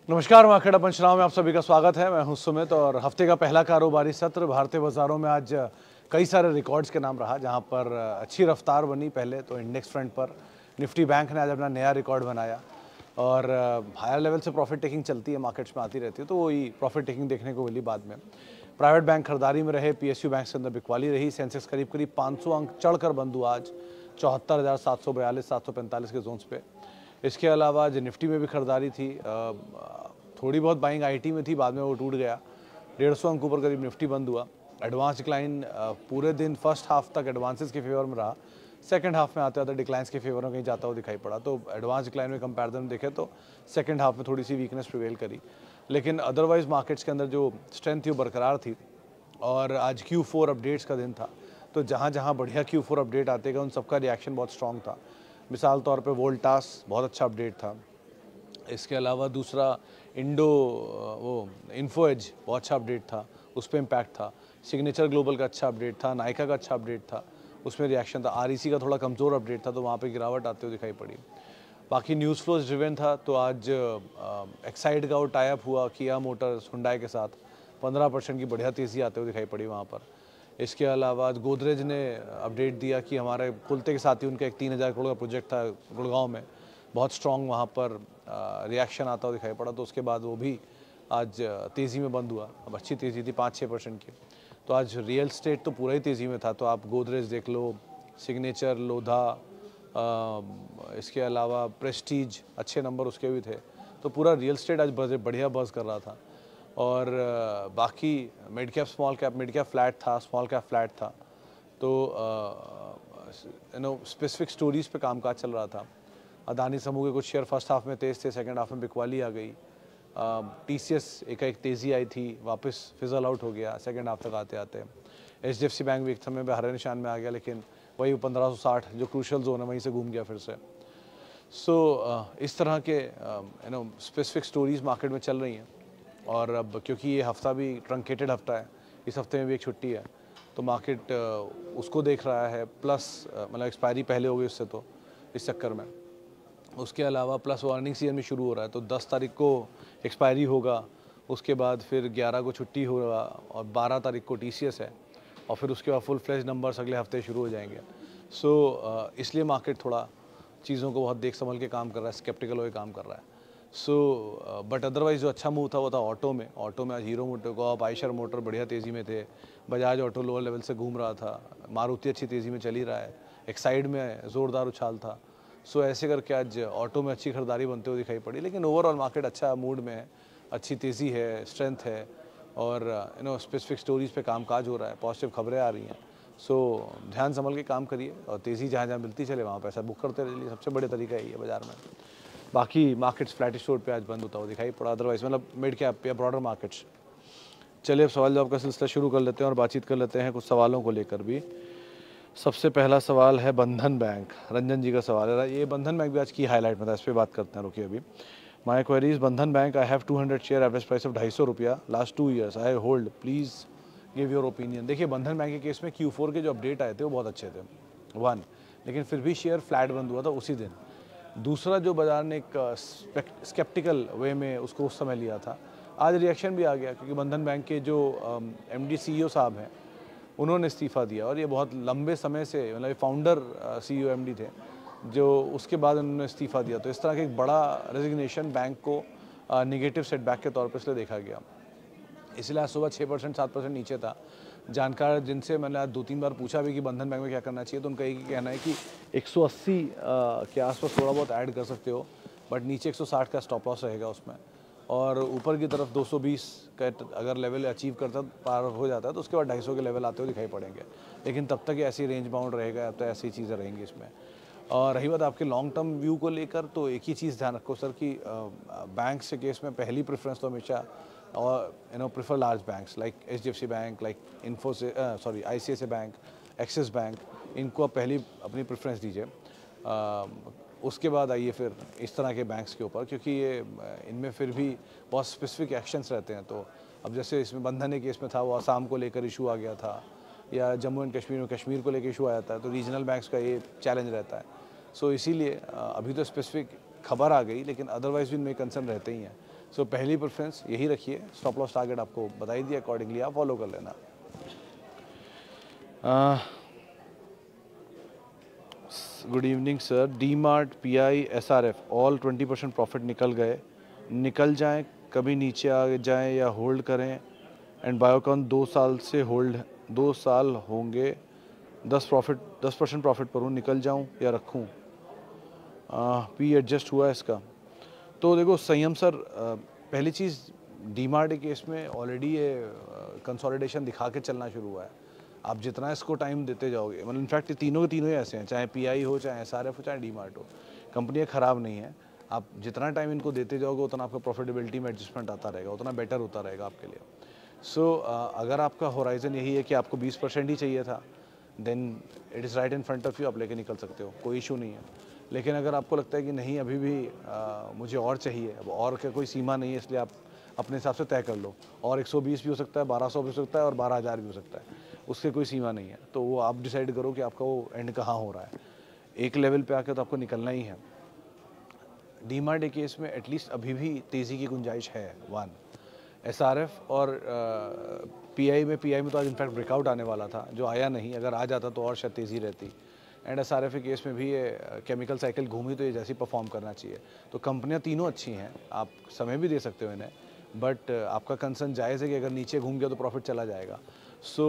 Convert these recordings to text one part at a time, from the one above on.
नमस्कार, मार्केट पंचनामा में आप सभी का स्वागत है। मैं हूं सुमित और हफ्ते का पहला कारोबारी सत्र भारतीय बाजारों में आज कई सारे रिकॉर्ड्स के नाम रहा, जहां पर अच्छी रफ्तार बनी। पहले तो इंडेक्स फ्रंट पर निफ्टी बैंक ने आज अपना नया रिकॉर्ड बनाया और हायर लेवल से प्रॉफिट टेकिंग चलती है, मार्केट्स में आती रहती है, तो वही प्रॉफिट टेकिंग देखने को मिली बाद में। प्राइवेट बैंक खरीदारी में रहे, PSU बैंक के अंदर बिकवाली रही। सेंसेक्स करीब करीब 500 अंक चढ़कर बंद हुआ आज 74,742 745 के जोन्स पे। इसके अलावा आज निफ्टी में भी खरीदारी थी, थोड़ी बहुत बाइंग IT में थी, बाद में वो टूट गया। 150 अंक ऊपर करीब निफ्टी बंद हुआ। एडवांस डिक्लाइन पूरे दिन फर्स्ट हाफ तक एडवांसेस के फेवर में रहा, सेकंड हाफ में आते आते डिक्लाइंस के फेवर में कहीं जाता हुआ दिखाई पड़ा। तो एडवांस डिक्लाइन में कंपैरिजन में देखें तो सेकंड हाफ में थोड़ी सी वीकनेस प्रिवेल करी, लेकिन अदरवाइज मार्केट्स के अंदर जो स्ट्रेंथ थी वो बरकरार थी। और आज Q4 अपडेट्स का दिन था, तो जहाँ जहाँ बढ़िया Q4 अपडेट आते गए उन सबका रिएक्शन बहुत स्ट्रॉन्ग था। मिसाल तौर पे वोल्टास बहुत अच्छा अपडेट था। इसके अलावा दूसरा इन्फो एज बहुत अच्छा अपडेट था, उस पर इम्पैक्ट था। सिग्नेचर ग्लोबल का अच्छा अपडेट था, नाइका का अच्छा अपडेट था, उसमें रिएक्शन था। REC का थोड़ा कमज़ोर अपडेट था, तो वहाँ पे गिरावट आते हुए दिखाई पड़ी। बाकी न्यूज़ फ्लोज ड्रिवन था, तो आज एक्साइड का वो टाइप हुआ किया मोटर्स हुंडई के साथ, 15% की बढ़िया तेज़ी आते हुए दिखाई पड़ी वहाँ पर। इसके अलावा गोदरेज ने अपडेट दिया कि हमारे खुलते के साथ ही उनका एक 3,000 करोड़ का प्रोजेक्ट था गुड़गांव में, बहुत स्ट्रॉन्ग वहाँ पर रिएक्शन आता हुआ दिखाई पड़ा, तो उसके बाद वो भी आज तेज़ी में बंद हुआ। अब अच्छी तेज़ी थी 5-6% की। तो आज रियल स्टेट तो पूरा ही तेज़ी में था, तो आप गोदरेज देख लो, सिग्नेचर, लोधा, इसके अलावा प्रेस्टीज, अच्छे नंबर उसके भी थे। तो पूरा रियल स्टेट आज बढ़िया बज़ कर रहा था। और बाकी मिड कैप फ्लैट था, स्मॉल कैप फ्लैट था। तो स्पेसिफिक स्टोरीज़ पे कामकाज चल रहा था। अदानी समूह के कुछ शेयर फर्स्ट हाफ में तेज़ थे, सेकंड हाफ में बिकवाली आ गई। TCS एक तेज़ी आई थी, वापस फिजल आउट हो गया सेकंड हाफ तक आते आते। HDFC बैंक भी एक समय पे हरे निशान में आ गया, लेकिन वही 1560 जो क्रूशल जोन है वहीं से घूम गया फिर से। इस तरह के स्पेसिफिक स्टोरीज़ मार्केट में चल रही हैं। और अब क्योंकि ये हफ्ता भी ट्रंकेटेड हफ्ता है, इस हफ्ते में भी एक छुट्टी है, तो मार्केट उसको देख रहा है। प्लस मतलब एक्सपायरी पहले हो गई उससे, तो इस चक्कर में उसके अलावा प्लस अर्निंग सीजन भी शुरू हो रहा है, तो 10 तारीख को एक्सपायरी होगा, उसके बाद फिर 11 को छुट्टी होगा और 12 तारीख को TCS है, और फिर उसके बाद फुल फ्लेज नंबर्स अगले हफ्ते शुरू हो जाएंगे। इसलिए मार्केट थोड़ा चीज़ों को बहुत देख संभल के काम कर रहा है, स्केप्टिकल होकर काम कर रहा है। बट अदरवाइज जो अच्छा मूव था वो था ऑटो में आज हीरो मोटर को, आयशर मोटर बढ़िया तेज़ी में थे, बजाज ऑटो लोअर लेवल से घूम रहा था, मारुति अच्छी तेज़ी में चली रहा है, एक साइड में ज़ोरदार उछाल था। ऐसे करके आज ऑटो में अच्छी खरीदारी बनते हुए दिखाई पड़ी। लेकिन ओवरऑल मार्केट अच्छा मूड में है, अच्छी तेज़ी है, स्ट्रेंथ है, और स्पेसिफिक स्टोरीज़ पे कामकाज हो रहा है, पॉजिटिव खबरें आ रही हैं। ध्यान संभल के काम करिए और तेज़ी जहाँ जहाँ मिलती चले वहाँ पैसा बुक करते रहिए, सबसे बड़े तरीका यही है बाज़ार में। बाकी मार्केट्स फ्लैटिश रोड पे आज बंद होता हुआ दिखाई पड़ा, अदरवाइज मतलब मिड कैप या ब्रॉडर मार्केट्स। चलिए अब सवाल जवाब का सिलसिला शुरू कर लेते हैं और बातचीत कर लेते हैं कुछ सवालों को लेकर भी। सबसे पहला सवाल है बंधन बैंक, रंजन जी का सवाल है। ये बंधन बैंक भी आज की हाईलाइट में था, इस पर बात करते हैं, रुकिए अभी। माई क्वेरीज बंधन bank, I have 200 share, average price of 250 रुपया, last 2 years I hold, please give your opinion. देखिए बंधन बैंक के केस में Q4 के जो अपडेट आए थे वो बहुत अच्छे थे, 1, लेकिन फिर भी शेयर फ्लैट बंद हुआ था उसी दिन। दूसरा, जो बाजार ने एक स्केप्टिकल वे में उसको उस समय लिया था, आज रिएक्शन भी आ गया, क्योंकि बंधन बैंक के जो MD CEO साहब हैं उन्होंने इस्तीफ़ा दिया, और ये बहुत लंबे समय से मतलब फाउंडर CEO MD थे, जो उसके बाद उन्होंने इस्तीफ़ा दिया। तो इस तरह का एक बड़ा रेजिग्नेशन बैंक को नेगेटिव सेटबैक के तौर पर इसलिए देखा गया, इसलिए आज सुबह 6% 7% नीचे था। जानकार जिनसे मैंने आज 2-3 बार पूछा भी कि बंधन बैंक में क्या करना चाहिए, तो उनका एक ही कहना है कि 180 के आसपास थोड़ा बहुत ऐड कर सकते हो, बट नीचे 160 का स्टॉप लॉस रहेगा उसमें, और ऊपर की तरफ 220 का अगर लेवल अचीव करता पार हो जाता है तो उसके बाद 250 के लेवल आते हुए दिखाई पड़ेंगे, लेकिन तब तक ऐसी रेंज बाउंड रहेगा, तो ऐसी चीज़ें रहेंगी इसमें। और रही बात आपके लॉन्ग टर्म व्यू को लेकर, तो एक ही चीज़ ध्यान रखो सर कि बैंक के केस में पहली प्रेफरेंस तो हमेशा और prefer large banks like HDFC bank, like ICICI bank, axis bank, इनको आप पहली अपनी प्रेफरेंस दीजिए। उसके बाद आइए फिर इस तरह के बैंक्स के ऊपर, क्योंकि ये इनमें फिर भी बहुत स्पेसिफिक एक्शंस रहते हैं। तो अब जैसे इसमें बंधन के केस में था, वो आसाम को लेकर इशू आ गया था, या जम्मू एंड कश्मीर में कश्मीर को लेकर इशू आया था, तो रीजनल बैंक्स का ये चैलेंज रहता है। इसीलिए अभी तो स्पेसिफिक खबर आ गई, लेकिन अदरवाइज भी इनमें कंसर्न रहते ही हैं। सो पहली प्रेफरेंस यही रखिए, स्टॉप लॉस टारगेट आपको बताई दिया, अकॉर्डिंगली आप फॉलो कर लेना। Good evening sir, D mart, PI, SRF all 20% profit निकल गए, निकल जाएं, कभी नीचे आ जाएं या होल्ड करें? एंड बायोकॉन 2 साल से होल्ड, 2 साल होंगे, 10% प्रॉफिट पर हूँ, निकल जाऊँ या रखूँ? P एडजस्ट हुआ इसका? तो देखो संयम सर, पहली चीज़ डी मार्ट केस में ऑलरेडी ये कंसोलिडेशन दिखा के चलना शुरू हुआ है। आप जितना इसको टाइम देते जाओगे, मतलब इनफैक्ट तीनों के तीनों ही ऐसे हैं, चाहे PI हो, चाहे SRF हो, चाहे डी मार्ट हो, कंपनियाँ ख़राब नहीं है। आप जितना टाइम इनको देते जाओगे उतना आपका प्रॉफिटेबिलिटी में एडजस्टमेंट आता रहेगा, उतना बेटर होता रहेगा आपके लिए। सो अगर आपका होराइजन यही है कि आपको 20% ही चाहिए था, then it is right in front of you, आप लेके निकल सकते हो, कोई इशू नहीं है। लेकिन अगर आपको लगता है कि नहीं अभी भी मुझे और चाहिए, अब और का कोई सीमा नहीं है, इसलिए आप अपने हिसाब से तय कर लो, और 120 भी हो सकता है, 1200 भी हो सकता है, और 12,000 भी हो सकता है, उससे कोई सीमा नहीं है। तो वो आप डिसाइड करो कि आपका वो एंड कहाँ हो रहा है। एक लेवल पे आके तो आपको निकलना ही है। डी मार्ट केस में एटलीस्ट अभी भी तेज़ी की गुंजाइश है, 1। SRF और PI में तो आज इनफैक्ट ब्रेकआउट आने वाला था, जो आया नहीं, अगर आ जाता तो और शायद तेज़ी रहती। एंड SRF के केस में भी ये केमिकल साइकिल घूमी तो ये जैसी परफॉर्म करना चाहिए। तो कंपनियां तीनों अच्छी हैं, आप समय भी दे सकते हो इन्हें, बट आपका कंसर्न जायज़ है कि अगर नीचे घूम गया तो प्रॉफिट चला जाएगा। सो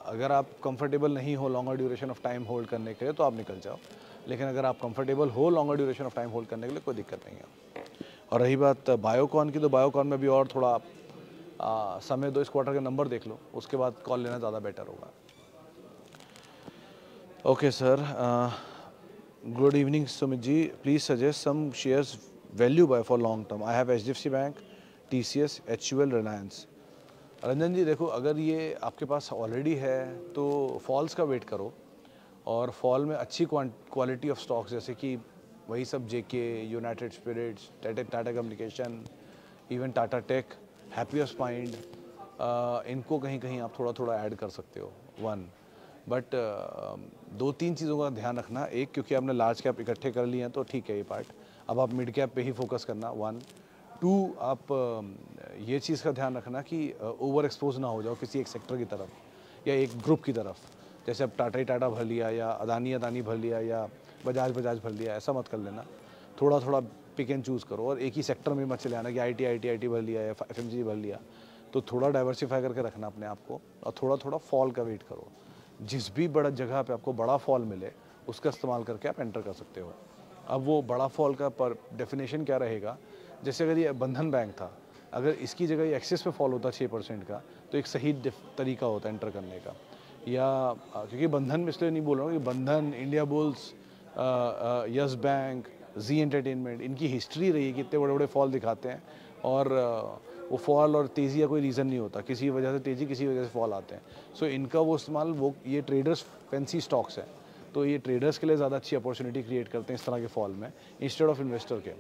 अगर आप कंफर्टेबल नहीं हो longer duration of time hold करने के लिए तो आप निकल जाओ, लेकिन अगर आप कंफर्टेबल हो longer duration of time hold करने के लिए कोई दिक्कत नहीं है। और रही बात बायोकॉन की, तो बायोकॉन में भी और थोड़ा समय दो, इस क्वार्टर के नंबर देख लो, उसके बाद कॉल लेना ज़्यादा बेटर होगा। Okay sir, good evening Sumit ji, please suggest some shares value buy for long term. I have HDFC bank, TCS, HUL, Reliance. Ranjan ji देखो, अगर ये आपके पास ऑलरेडी है तो फॉल्स का वेट करो, और फॉल में अच्छी क्वालिटी ऑफ स्टॉक्स जैसे कि वही सब JK, United Spirits, Tata Communication, even Tata Tech, Happiest Mind, इनको कहीं कहीं आप थोड़ा थोड़ा ऐड कर सकते हो, 1। बट 2-3 चीज़ों का ध्यान रखना। एक, क्योंकि आपने लार्ज कैप इकट्ठे कर लिए हैं तो ठीक है ये पार्ट, अब आप मिड कैप पे ही फोकस करना, 1। 2, आप ये चीज़ का ध्यान रखना कि ओवर एक्सपोज ना हो जाओ किसी एक सेक्टर की तरफ या एक ग्रुप की तरफ। जैसे अब टाटा ही टाटा भर लिया, या अदानी भर लिया, या बजाज भर लिया, ऐसा मत कर लेना। थोड़ा थोड़ा पिक एंड चूज़ करो, और एक ही सेक्टर में मत चले आना कि IT भर लिया या FMCG भर लिया। तो थोड़ा डाइवर्सिफाई करके रखना अपने आप को, और थोड़ा थोड़ा फॉल का वेट करो। जिस भी बड़ा जगह पे आपको बड़ा फॉल मिले उसका इस्तेमाल करके आप एंटर कर सकते हो। अब वो बड़ा फॉल का पर डेफिनेशन क्या रहेगा, जैसे अगर ये बंधन बैंक था, अगर इसकी जगह ये एक्सिस पे फॉल होता 6% का, तो एक सही तरीका होता है एंटर करने का। या क्योंकि बंधन में इसलिए नहीं बोल रहा हूँ कि बंधन, इंडिया बुल्स, यस बैंक, जी एंटरटेनमेंट, इनकी हिस्ट्री रही है कि इतने बड़े बड़े फॉल दिखाते हैं, और वो फॉल और तेज़ी का कोई रीज़न नहीं होता, किसी वजह से तेज़ी, किसी वजह से फॉल आते हैं। सो इनका वो इस्तेमाल, वो ये ट्रेडर्स फैंसी स्टॉक्स हैं, तो ये ट्रेडर्स के लिए ज़्यादा अच्छी अपॉर्चुनिटी क्रिएट करते हैं इस तरह के फॉल में, इंस्टेड ऑफ इन्वेस्टर के।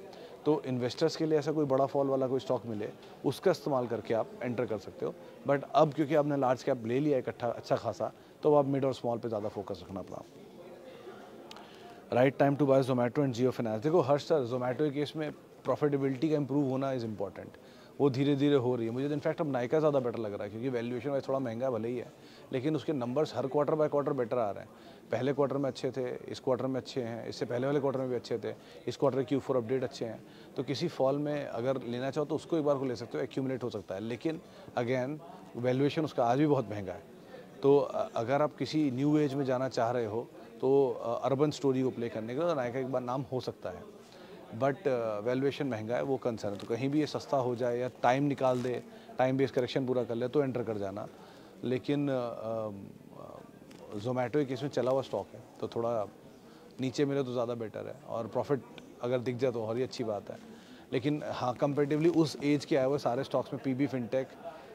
तो इन्वेस्टर्स के लिए ऐसा कोई बड़ा फॉल वाला कोई स्टॉक मिले, उसका इस्तेमाल करके आप एंटर कर सकते हो। बट अब क्योंकि आपने लार्ज कैप ले लिया इकट्ठा अच्छा खासा, तो आप मिड और स्मॉल पे ज़्यादा फोकस रखना अपना। Right time to buy Zomato and Jio Finance. देखो हर्ष सर, जोमेटो के केस में प्रॉफिटेबिलिटी का इंप्रूव होना इज़ इंपॉर्टेंट, वो धीरे धीरे हो रही है। मुझे तो इनफैक्ट अब नायका ज़्यादा बेटर लग रहा है, क्योंकि वैल्यूएशन वाइज थोड़ा महंगा भले ही है, लेकिन उसके नंबर्स हर क्वार्टर बाय क्वार्टर बेटर आ रहे हैं। पहले क्वार्टर में अच्छे थे, इस क्वार्टर में अच्छे हैं, इससे पहले वाले क्वार्टर में भी अच्छे थे, इस क्वार्टर Q4 अपडेट अच्छे हैं। तो किसी फॉल में अगर लेना चाहो तो उसको एक बार को ले सकते हो, एक्यूमुलेट हो सकता है, लेकिन अगेन वैल्यूएशन उसका आज भी बहुत महंगा है। तो अगर आप किसी न्यू एज में जाना चाह रहे हो तो अर्बन स्टोरी को प्ले करने का तो नायका एक बार नाम हो सकता है, बट वैल्यूएशन महंगा है, वो कंसर्न है। तो कहीं भी ये सस्ता हो जाए या टाइम निकाल दे, टाइम बेस्ड करेक्शन पूरा कर ले तो एंटर कर जाना। लेकिन जोमेटो केस में चला हुआ स्टॉक है, तो थोड़ा नीचे मिले तो ज़्यादा बेटर है, और प्रॉफिट अगर दिख जाए तो और ही अच्छी बात है। लेकिन हाँ, कंपेरेटिवली उस एज के आए हुए सारे स्टॉक्स में PB फिनटेक,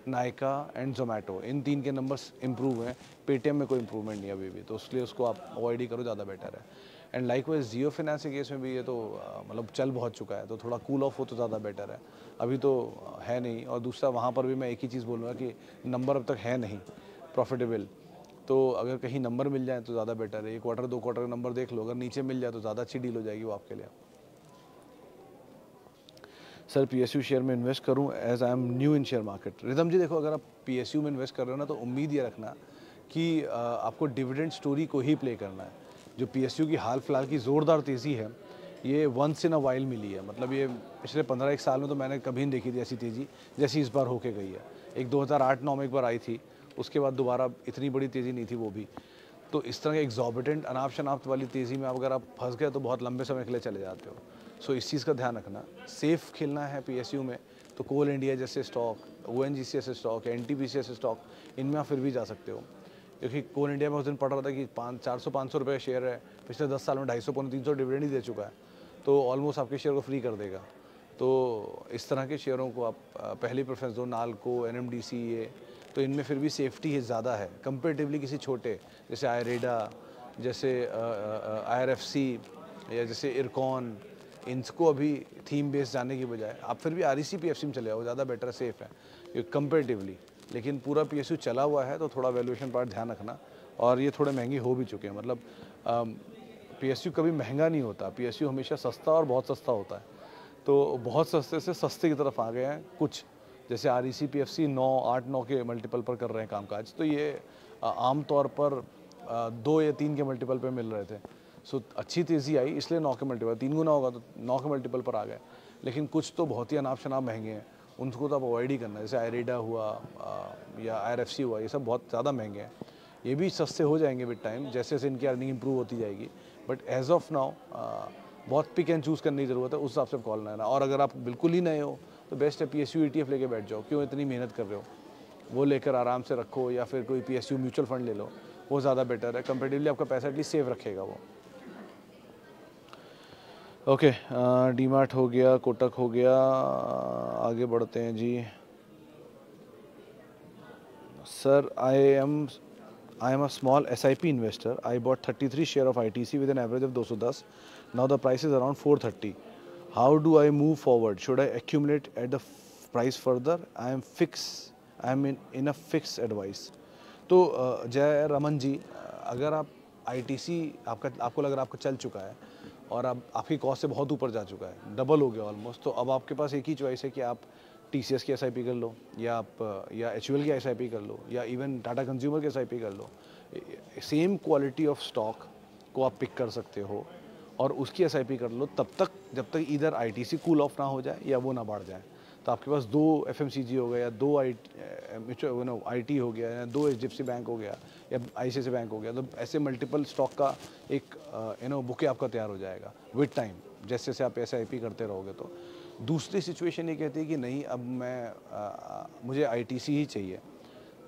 नायका एंड जोमेटो, इन 3 के नंबर्स इंप्रूव हैं। पेटीएम में कोई इंप्रूवमेंट नहीं है अभी भी, तो इसलिए उसको आप अवॉइड ही करो, ज़्यादा बेटर है। एंड लाइकवाइज जियो फाइनेंस के केस में भी ये तो मतलब चल बहुत चुका है, तो थोड़ा कूल ऑफ हो तो ज़्यादा बेटर है, अभी तो है नहीं। और दूसरा, वहाँ पर भी मैं एक ही चीज़ बोलूँगा कि नंबर अब तक है नहीं प्रॉफिटेबल, तो अगर कहीं नंबर मिल जाए तो ज़्यादा बेटर है। 1 क्वार्टर 2 क्वार्टर का नंबर देख लो, अगर नीचे मिल जाए तो ज़्यादा अच्छी डील हो जाएगी वो आपके लिए। सर पीएसयू शेयर में इन्वेस्ट करूं as I am new in share market. Ridham ji देखो, अगर आप पीएसयू में इन्वेस्ट कर रहे हो ना तो उम्मीद ये रखना कि आपको डिविडेंड स्टोरी को ही प्ले करना है। जो पीएसयू की हाल फिलहाल की ज़ोरदार तेज़ी है ये वंस इन अ वाइल मिली है। मतलब ये पिछले 15-1 साल में तो मैंने कभी नहीं देखी थी ऐसी तेज़ी जैसी इस बार होके गई है। एक 2008-9 में एक बार आई थी, उसके बाद दोबारा इतनी बड़ी तेज़ी नहीं थी वो भी। तो इस तरह के एग्जॉर्बिटेंट अनाप शनाप वाली तेज़ी में अगर आप फंस गए तो बहुत लंबे समय के लिए चले जाते हो। सो इस चीज़ का ध्यान रखना। सेफ़ खेलना है पीएसयू में तो कोल इंडिया जैसे स्टॉक, ओएनजीसी जैसे स्टॉक, एनटीपीसी जैसे स्टॉक, इनमें आप फिर भी जा सकते हो। क्योंकि कोल इंडिया में उस दिन पढ़ रहा था कि 400-500 रुपये का शेयर है, पिछले 10 साल में 250-300 डिविडेंड ही दे चुका है, तो ऑलमोस्ट आपके शेयर को फ्री कर देगा। तो इस तरह के शेयरों को आप पहली प्रेफरेंस दो। नाल्को, एनएमडीसी, ये तो इनमें फिर भी सेफ्टी है ज़्यादा है कंपेरेटिवली किसी छोटे जैसे आयरेडा, जैसे आईआरएफसी या जैसे इरकॉन। इनको अभी थीम बेस जाने की बजाय आप फिर भी आरईसी पीएफसी में चले जाओ, ज़्यादा बेटर सेफ है कंपेरेटिवली। लेकिन पूरा पीएसयू चला हुआ है तो थोड़ा वैल्यूएशन पार्ट ध्यान रखना। और ये थोड़े महंगे हो भी चुके हैं। मतलब पीएसयू कभी महंगा नहीं होता, पीएसयू हमेशा सस्ता और बहुत सस्ता होता है। तो बहुत सस्ते से सस्ते की तरफ आ गए हैं कुछ, जैसे आरईसी पीएफसी 9-8-9 के मल्टीपल पर कर रहे हैं कामकाज। तो ये आम तौर पर 2 या 3 के मल्टीपल पे मिल रहे थे। सो अच्छी तेज़ी आई इसलिए 9 के मल्टीपल, 3 गुना होगा तो 9 के मल्टीपल पर आ गए। लेकिन कुछ तो बहुत ही अनाप शनाप महंगे हैं, उनको तो आप अवॉइड ही करना है। जैसे आयरेडा हुआ या आईआरएफसी हुआ, ये सब बहुत ज़्यादा महंगे हैं। ये भी सस्ते हो जाएंगे विद टाइम, जैसे जैसे इनकी अर्निंग इंप्रूव होती जाएगी। बट एज ऑफ नाउ बहुत पिक एंड चूज़ करने की ज़रूरत है, उस हिसाब से कॉल लेना। और अगर आप बिल्कुल ही नए हो तो बेस्ट है पीएसयू ईटीएफ लेके बैठ जाओ। क्यों इतनी मेहनत कर रहे हो, वो लेकर आराम से रखो, या फिर कोई पीएसयू म्यूचुअल फंड ले लो, वो ज़्यादा बेटर है। कंपेरेटिवली आपका पैसा एटलीस्ट सेव रखेगा वो। ओके, डीमार्ट हो गया, कोटक हो गया, आगे बढ़ते हैं जी। Sir I am a small SIP investor. I bought 33 share of ITC with an average of 210. Now the price is around 430. How do I move forward? Should I accumulate at the price further? I am in a fix advice. तो जय रमन जी, अगर आप ITC आपको लग रहा है आपका चल चुका है और अब आपकी कॉस्ट से बहुत ऊपर जा चुका है, डबल हो गया ऑलमोस्ट, तो अब आपके पास एक ही चॉइस है कि आप TCS की SIP कर लो, या आप या HUL की SIP कर लो, या इवन टाटा कंज्यूमर की SIP कर लो। सेम क्वालिटी ऑफ स्टॉक को आप पिक कर सकते हो और उसकी SIP कर लो तब तक जब तक इधर ITC कूल ऑफ ना हो जाए या वो ना बढ़ जाए। तो आपके पास 2 FMCG हो गया, या 2 IT हो गया, या 2 HDFC बैंक हो गया, या ICICI बैंक हो गया। तो ऐसे मल्टीपल स्टॉक का एक बुके आपका तैयार हो जाएगा विद टाइम, जैसे जैसे आप SIP करते रहोगे। तो दूसरी सिचुएशन ये कहती है कि नहीं, अब मुझे ITC ही चाहिए,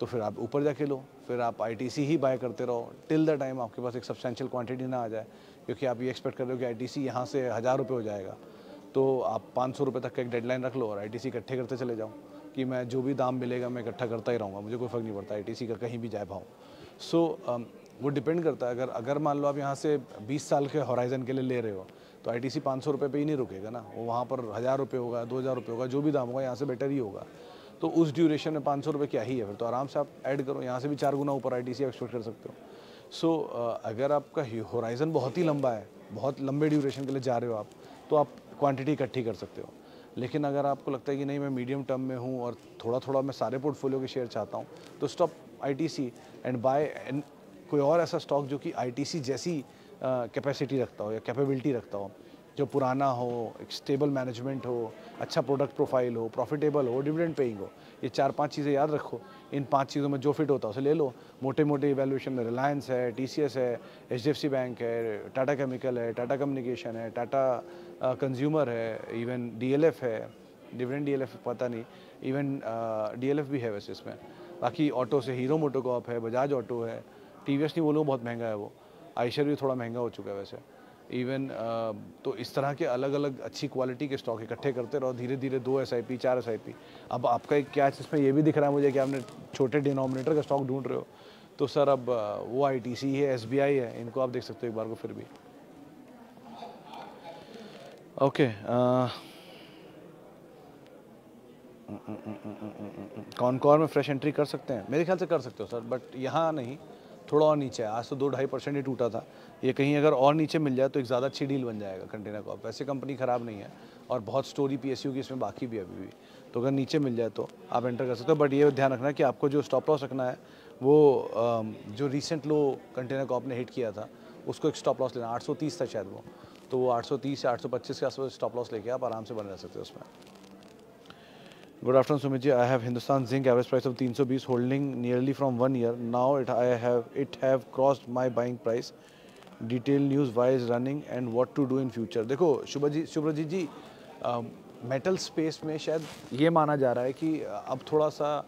तो फिर आप ऊपर जाके लो, फिर आप ITC ही बाय करते रहो टिल द टाइम आपके पास एक सब्सटेंशियल क्वांटिटी ना आ जाए। क्योंकि आप ये एक्सपेक्ट कर रहे हो कि ITC यहाँ से 1000 रुपये हो जाएगा, तो आप 500 रुपये तक का एक डेडलाइन रख लो और ITC इकट्ठे करते चले जाओ कि मैं जो भी दाम मिलेगा मैं इकट्ठा करता ही रहूँगा, मुझे कोई फ़र्क नहीं पड़ता ITC का कहीं भी जाए भाव। सो वो डिपेंड करता है। अगर मान लो आप यहाँ से 20 साल के हॉराइजन के लिए ले रहे हो तो ITC 500 रुपये पे ही नहीं रुकेगा ना, वो वहाँ पर 1000 रुपये होगा, 2000 रुपये होगा, जो भी दाम होगा यहाँ से बेटर ही होगा। तो उस ड्यूरेशन में 500 रुपये क्या ही है, फिर तो आराम से आप ऐड करो, यहाँ से भी 4 गुना ऊपर ITC एक्सपेक्ट कर सकते हो। सो अगर आपका होराइज़न बहुत ही लंबा है, बहुत लंबे ड्यूरेशन के लिए जा रहे हो आप, तो आप क्वांटिटी इकट्ठी कर सकते हो। लेकिन अगर आपको लगता है कि नहीं, मैं मीडियम टर्म में हूँ और थोड़ा थोड़ा मैं सारे पोर्टफोलियो के शेयर चाहता हूँ, तो स्टॉप ITC एंड बाय कोई और ऐसा स्टॉक जो कि ITC जैसी कैपेसिटी रखता हो या कैपेबिलिटी रखता हो, जो पुराना हो, एक स्टेबल मैनेजमेंट हो, अच्छा प्रोडक्ट प्रोफाइल हो, प्रॉफिटेबल हो, डिविडेंड पेइंग हो। ये 4-5 चीज़ें याद रखो। इन 5 चीज़ों में जो फिट होता है उसे ले लो। मोटे मोटे इवैल्यूएशन में रिलायंस है, TCS है, HDFC बैंक है, टाटा केमिकल है, टाटा कम्युनिकेशन है, टाटा कंज्यूमर है, इवन DLF है, डिविडेंड DLF पता नहीं, इवन DLF भी है वैसे इसमें। बाकी ऑटो से हीरो मोटोकॉर्प है, बजाज ऑटो है, TVS नहीं बोलूँ बहुत महंगा है वो, आयशर भी थोड़ा महंगा हो चुका है वैसे। इवन तो इस तरह के अलग अलग अच्छी क्वालिटी के स्टॉक इकट्ठे करते रहो, धीरे धीरे 2 SIP 4 SIP। अब आपका एक क्या इसमें ये भी दिख रहा है मुझे कि आपने छोटे डिनोमिनेटर का स्टॉक ढूंढ रहे हो, तो सर अब वो ITC है, SBI है, इनको आप देख सकते हो एक बार को फिर भी। ओके, कॉनकॉर में फ्रेश एंट्री कर सकते हैं, मेरे ख्याल से कर सकते हो सर, बट यहाँ नहीं, थोड़ा और नीचे है, आज तो 2-2.5% ही टूटा था, ये कहीं अगर और नीचे मिल जाए तो एक ज़्यादा अच्छी डील बन जाएगा कंटेनर कॉर्प। वैसे कंपनी ख़राब नहीं है और बहुत स्टोरी PSU की इसमें बाकी भी अभी भी, तो अगर नीचे मिल जाए तो आप एंटर कर सकते हो। बट ये ध्यान रखना कि आपको जो स्टॉप लॉस रखना है वो जो रिसेंट लो कंटेनर कॉर्प ने हिट किया था उसको एक स्टॉप लॉस लेना, 830 था शायद वो, तो वो 830 या 825 के आसपास स्टॉप लॉस लेके आप आराम से बने रह सकते हो उसमें। Good afternoon, Sumit ji. I have Hindustan Zinc average price of 320 holding nearly from 1 year. Now it have crossed my buying price. Detail news why is running and what to do in future. देखो Subhrajit G metal space में शायद ये माना जा रहा है कि अब थोड़ा सा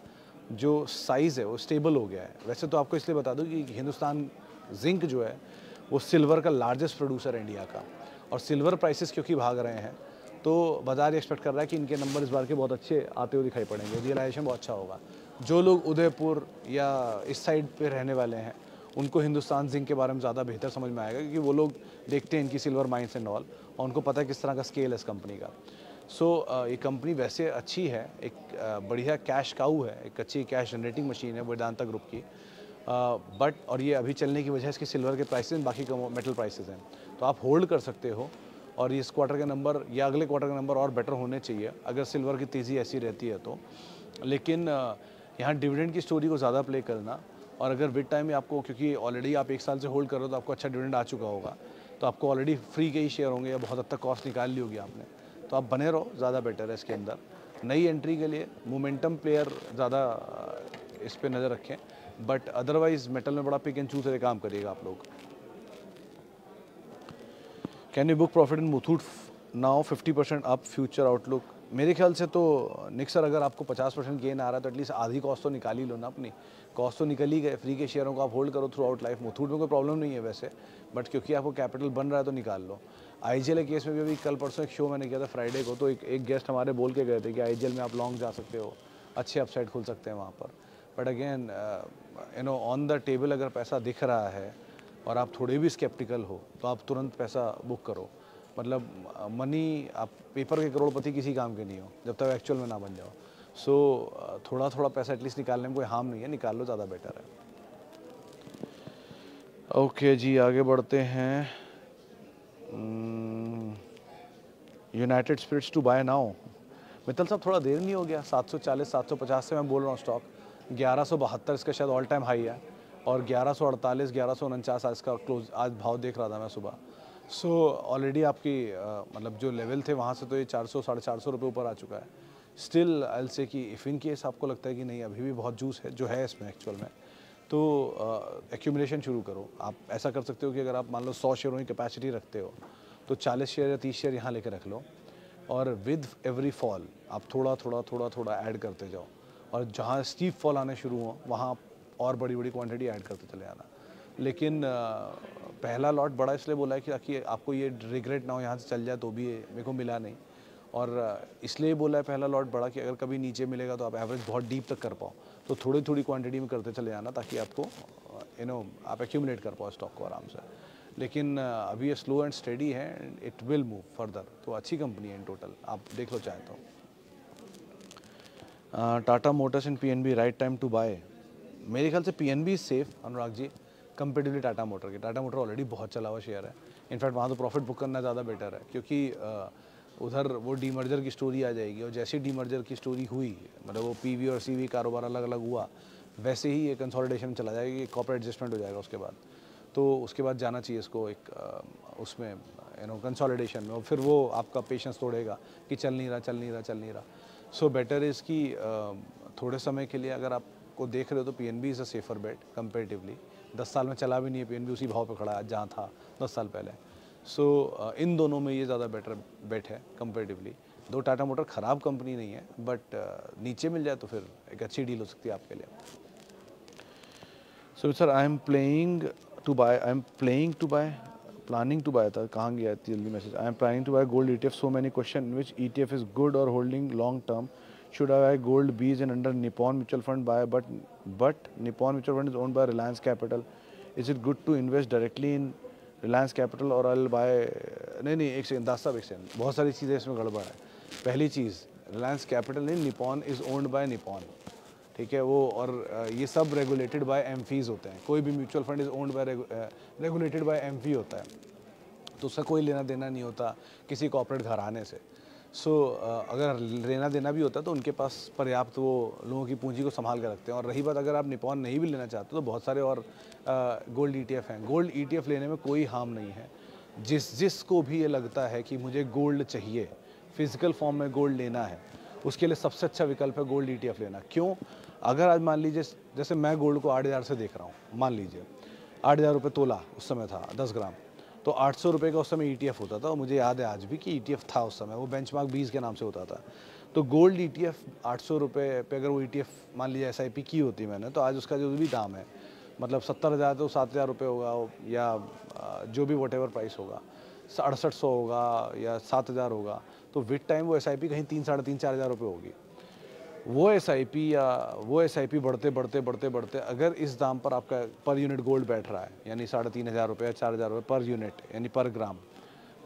जो साइज़ है वो स्टेबल हो गया है। वैसे तो आपको इसलिए बता दूं कि हिंदुस्तान जिंक जो है वो सिल्वर का लार्जेस्ट प्रोड्यूसर है इंडिया का, और सिल्वर प्राइसेस क्योंकि भाग रहे हैं तो बाजार एक्सपेक्ट कर रहा है कि इनके नंबर इस बार के बहुत अच्छे आते हुए दिखाई पड़ेंगे, रियलाइजेशन बहुत अच्छा होगा। जो लोग उदयपुर या इस साइड पे रहने वाले हैं उनको हिंदुस्तान जिंक के बारे में ज़्यादा बेहतर समझ में आएगा, क्योंकि वो लोग देखते हैं इनकी सिल्वर माइंस एंड ऑल और उनको पता है किस तरह का स्केल है इस कंपनी का। सो ये कंपनी वैसे अच्छी है, एक बढ़िया कैश काऊ है, एक अच्छी कैश जनरेटिंग मशीन है वेदांता ग्रुप की, बट और ये अभी चलने की वजह इसके सिल्वर के प्राइसेस बाकी मेटल प्राइसेस हैं, तो आप होल्ड कर सकते हो। और इस क्वार्टर के नंबर या अगले क्वार्टर के नंबर और बेटर होने चाहिए अगर सिल्वर की तेज़ी ऐसी रहती है तो। लेकिन यहाँ डिविडेंड की स्टोरी को ज़्यादा प्ले करना, और अगर विद टाइम में आपको, क्योंकि ऑलरेडी आप 1 साल से होल्ड कर रहे हो तो आपको अच्छा डिविडेंड आ चुका होगा, तो आपको ऑलरेडी फ्री के ही शेयर होंगे या बहुत हद तक कॉस्ट निकाल ली होगी आपने, तो आप बने रहो, ज़्यादा बेटर है इसके अंदर। नई एंट्री के लिए मोमेंटम प्लेयर ज़्यादा इस पर नज़र रखें, बट अदरवाइज़ मेटल में बड़ा पिक एंड चूज से काम करिएगा आप लोग। Can you book profit in Muthoot now 50% up future outlook? मेरे ख्याल से तो निक सर, अगर आपको 50% गेन आ रहा है तो एटलीस्ट आधी कॉस्ट तो निकाल ही लो ना अपनी। कॉस्ट तो निकल ही गए, फ्री के शेयरों को आप होल्ड करो थ्रू आउट लाइफ। मुथूट में कोई प्रॉब्लम नहीं है वैसे, बट क्योंकि आपको कैपिटल बन रहा है तो निकाल लो। IGL के केस में भी अभी कल परसों एक शो मैंने किया था फ्राइडे को, तो एक गेस्ट हमारे बोल के गए थे कि IGL में आप लॉन्ग जा सकते हो, अच्छे अपसाइड खुल सकते हैं वहाँ पर। But again on the table अगर पैसा दिख रहा है और आप थोड़े भी स्केप्टिकल हो तो आप तुरंत पैसा बुक करो। मतलब मनी, आप पेपर के करोड़पति किसी काम के नहीं हो जब तक एक्चुअल में ना बन जाओ। सो थोड़ा थोड़ा पैसा एटलीस्ट निकालने में कोई हार्म नहीं है, निकाल लो, ज़्यादा बेटर है। ओके जी, आगे बढ़ते हैं। United Spirits to buy now. Mittal साहब थोड़ा देर नहीं हो गया? 740 750 से मैं बोल रहा हूँ स्टॉक, 1172 इसका शायद ऑल टाइम हाई है, और 1148 1149 आज का क्लोज, आज भाव देख रहा था मैं सुबह। सो ऑलरेडी आपकी मतलब जो लेवल थे वहाँ से तो ये 400 450 रुपये ऊपर आ चुका है। स्टिल आई विल से कि इफ़ इन केस आपको लगता है कि नहीं अभी भी बहुत जूस है जो है इसमें एक्चुअल में, तो एक्यूमुलेशन शुरू करो। आप ऐसा कर सकते हो कि अगर आप मान लो 100 शेयरों की कैपेसिटी रखते हो तो 40 शेयर या 30 शेयर यहाँ लेकर रख लो, और विद एवरी फॉल आप थोड़ा थोड़ा थोड़ा थोड़ा ऐड करते जाओ, और जहाँ स्टीप फॉल आने शुरू हो वहाँ और बड़ी बड़ी क्वांटिटी ऐड करते चले आना। लेकिन पहला लॉट बड़ा इसलिए बोला है कि ताकि आपको ये रिग्रेट ना हो यहाँ से चल जाए तो भी ये मेरे को मिला नहीं, और इसलिए बोला है पहला लॉट बड़ा कि अगर कभी नीचे मिलेगा तो आप एवरेज बहुत डीप तक कर पाओ, तो थोड़ी थोड़ी क्वांटिटी में करते चले जाना ताकि आपको आप एक्यूमुलेट कर पाओ स्टॉक को आराम से। लेकिन अभी ये स्लो एंड स्टेडी है, इट विल मूव फर्दर, तो अच्छी कंपनी है इन टोटल, आप देख लो चाहे तो। Tata Motors and PNB right time to buy? मेरे ख्याल से PNB is safe Anurag ji comparatively Tata Motor के। टाटा मोटर ऑलरेडी बहुत चला हुआ शेयर है, इनफैक्ट वहाँ तो प्रॉफिट बुक करना ज़्यादा बेटर है, क्योंकि उधर वो डीमर्जर की स्टोरी आ जाएगी, और जैसे डीमर्जर की स्टोरी हुई, मतलब वो PV और CV कारोबार अलग अलग हुआ, वैसे ही ये कंसोलिडेशन चला जाएगा, कॉर्पोरेट एडजस्टमेंट हो जाएगा उसके बाद, तो उसके बाद जाना चाहिए इसको एक उसमें कंसोलिडेशन में, और फिर वो आपका पेशेंस तोड़ेगा कि चल नहीं रहा। सो बेटर इज़ कि थोड़े समय के लिए अगर आपको देख रहे हो तो PNB is a safer bet comparatively. 10 साल में चला भी नहीं है PNB, उसी भाव पे खड़ा है जहाँ था 10 साल पहले। सो इन दोनों में ये ज़्यादा बेटर बेट है कंपेरेटिवली। दो टाटा मोटर ख़राब कंपनी नहीं है, बट नीचे मिल जाए तो फिर एक अच्छी डील हो सकती है आपके लिए। So sir I am planning to buy था, कहाँ गया जल्दी message. I am planning to buy gold ETF, so many question, which ETF is good और holding long term? Should I buy gold Bs and under Nippon Mutual Fund buy, but Nippon Mutual Fund is owned by Reliance Capital. Is it good to invest directly in Reliance Capital or I'll buy? नहीं एक second दास साहब, एक second, बहुत सारी चीज़ें इसमें गड़बड़ है। पहली चीज़, रिलायंस कैपिटल नहीं, Nippon is owned bye Nippon, ठीक है वो, और ये सब रेगुलेटेड बाय एमफीज होते हैं। कोई भी mutual fund is owned by regulated by AMFI होता है, तो उसका कोई लेना देना नहीं होता किसी कॉर्पोरेट घराने से। सो अगर लेना देना भी होता है तो उनके पास पर्याप्त वो लोगों की पूंजी को संभाल कर रखते हैं। और रही बात अगर आप निपॉन नहीं भी लेना चाहते तो बहुत सारे और गोल्ड ETF हैं। गोल्ड ETF लेने में कोई हार्म नहीं है। जिसको भी ये लगता है कि मुझे गोल्ड चाहिए, फिजिकल फॉर्म में गोल्ड लेना है, उसके लिए सबसे अच्छा विकल्प है गोल्ड ETF लेना। क्यों? अगर आज मान लीजिए जैसे मैं गोल्ड को 8,000 से देख रहा हूँ, मान लीजिए 8,000 रुपये तोला उस समय था 10 ग्राम, तो 800 रुपये का उस समय ETF होता था। और मुझे याद है आज भी कि ETF था उस समय, वो बेंचमार्क 20 के नाम से होता था। तो गोल्ड ETF 800 रुपये पे अगर वो ETF मान लीजिए SIP की होती मैंने, तो आज उसका जो भी दाम है, मतलब 70,000 तो 7,000 रुपये होगा, या जो भी वट एवर प्राइस होगा, 6800 होगा या 7,000 होगा। तो विद टाइम वो SIP कहीं 3, 3,500, 4,000 रुपये होगी। वो SIP बढ़ते अगर इस दाम पर आपका पर यूनिट गोल्ड बैठ रहा है, यानी 3,500 रुपये या 4,000 रुपये पर यूनिट, यानी पर ग्राम,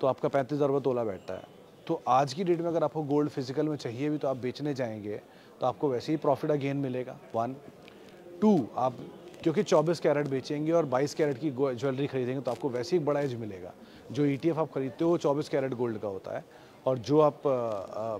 तो आपका 35,000 रुपये तोला बैठता है। तो आज की डेट में अगर आपको गोल्ड फिजिकल में चाहिए भी, तो आप बेचने जाएंगे तो आपको वैसे ही प्रॉफिट गेन मिलेगा। 1, 2, आप क्योंकि 24 कैरेट बेचेंगे और 22 कैरेट की ज्वेलरी खरीदेंगे तो आपको वैसे ही बड़ा एज मिलेगा। जो ETF आप खरीदते हो वो 24 कैरेट गोल्ड का होता है, और जो आप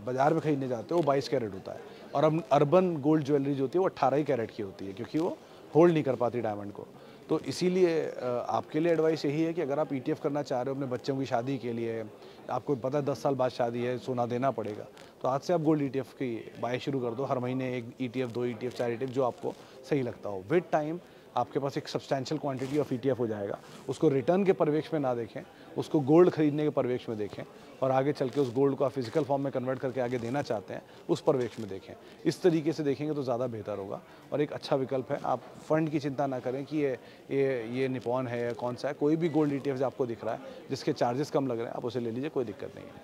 बाज़ार में खरीदने जाते हो वो 22 कैरेट होता है। और अब अर्बन गोल्ड ज्वेलरी जो होती है वो 18 ही कैरेट की होती है, क्योंकि वो होल्ड नहीं कर पाती डायमंड को। तो इसीलिए आपके लिए एडवाइस यही है कि अगर आप ETF करना चाह रहे हो अपने बच्चों की शादी के लिए, आपको पता है 10 साल बाद शादी है, सोना देना पड़ेगा, तो आज से आप गोल्ड ETF की बाय शुरू कर दो। हर महीने 1 ETF, 2 ETF, 4 ETF, जो आपको सही लगता हो। विद टाइम आपके पास एक सब्सटैंशियल क्वांटिटी ऑफ ETF हो जाएगा। उसको रिटर्न के परिवेश में ना देखें, उसको गोल्ड खरीदने के परिवेश में देखें, और आगे चल के उस गोल्ड को आप फिजिकल फॉर्म में कन्वर्ट करके आगे देना चाहते हैं उस परिवेश में देखें। इस तरीके से देखेंगे तो ज़्यादा बेहतर होगा और एक अच्छा विकल्प है। आप फंड की चिंता ना करें कि ये निपॉन है या कौन सा है। कोई भी गोल्ड ETF आपको दिख रहा है जिसके चार्जेस कम लग रहे हैं, आप उसे ले लीजिए, कोई दिक्कत नहीं है।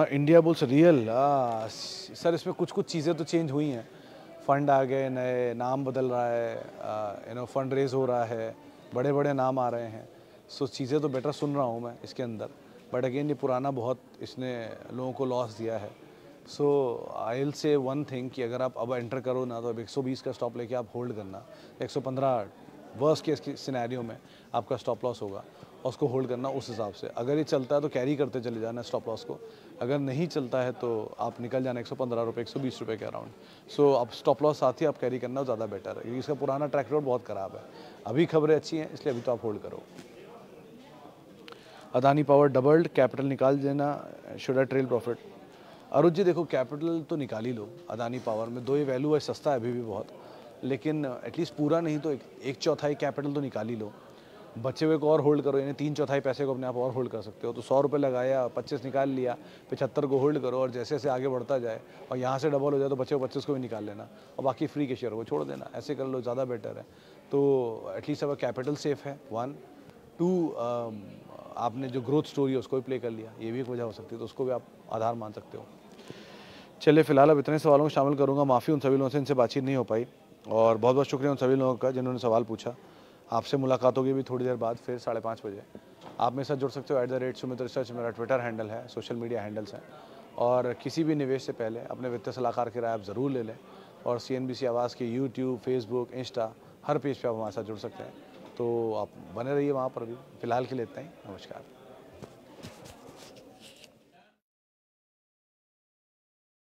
इंडिया बुल्स रियल, सर इसमें कुछ चीज़ें तो चेंज हुई हैं। फंड आ गए नए, नाम बदल रहा है, फंड रेज हो रहा है, बड़े बड़े नाम आ रहे हैं। सो चीज़ें तो बेटर सुन रहा हूँ मैं इसके अंदर, बट अगेन ये पुराना बहुत इसने लोगों को लॉस दिया है। So I will say one thing कि अगर आप अब एंटर करो ना, तो अब 120 का स्टॉप लेके आप होल्ड करना। 115 वर्स्ट केस की सिनेरियो में आपका स्टॉप लॉस होगा, और उसको होल्ड करना उस हिसाब से। अगर ये चलता है तो कैरी करते चले जाना स्टॉप लॉस को, अगर नहीं चलता है तो आप निकल जाना 115 रुपये, 120 रुपये के अराउंड। सो अब स्टॉप लॉस साथ ही आप कैरी करना ज़्यादा बेटर है, क्योंकि इसका पुराना ट्रैक रिकॉर्ड बहुत ख़राब है। अभी खबरें अच्छी हैं, इसलिए अभी तो आप होल्ड करो। अदानी पावर डबल्ड, कैपिटल निकाल देना, should I trail profit? Arun ji देखो, कैपिटल तो निकाल ही लो अदानी पावर में, दो ही वैल्यू है, सस्ता है अभी भी बहुत, लेकिन एटलीस्ट पूरा नहीं तो एक चौथाई कैपिटल तो निकाल ही लो। बचे हुए को और होल्ड करो, यानी 3/4 पैसे को अपने आप और होल्ड कर सकते हो। तो 100 रुपये लगाया, 25 निकाल लिया, 75 को होल्ड करो, और जैसे जैसे आगे बढ़ता जाए और यहाँ से डबल हो जाए तो बचे हुए 25 को भी निकाल लेना, और बाकी फ्री के शेयर को छोड़ देना। ऐसे कर लो, ज़्यादा बेटर है। तो एटलीस्ट अब कैपिटल सेफ है, 1, 2 आपने जो ग्रोथ स्टोरी है उसको भी प्ले कर लिया, ये भी एक वजह हो सकती है, तो उसको भी आप आधार मान सकते हो। चलिए फिलहाल अब इतने सवालों को शामिल करूंगा। माफ़ी उन सभी लोगों से इनसे बातचीत नहीं हो पाई, और बहुत बहुत शुक्रिया उन सभी लोगों का जिन्होंने सवाल पूछा। आपसे मुलाकात होगी भी थोड़ी देर बाद, फिर 5:30 बजे। आप मेरे साथ जुड़ सकते हो @सुमित रिसर्च मेरा ट्विटर हैंडल है, सोशल मीडिया हैंडल्स हैं। और किसी भी निवेश से पहले अपने वित्तीय सलाहकार की राय आप ज़रूर ले लें, और CNBC आवाज़ के YouTube, फेसबुक, इंस्टा हर पेज पे आप हमारे साथ जुड़ सकते हैं। तो आप बने रहिए वहाँ पर भी। फिलहाल के लिए इतना ही, नमस्कार।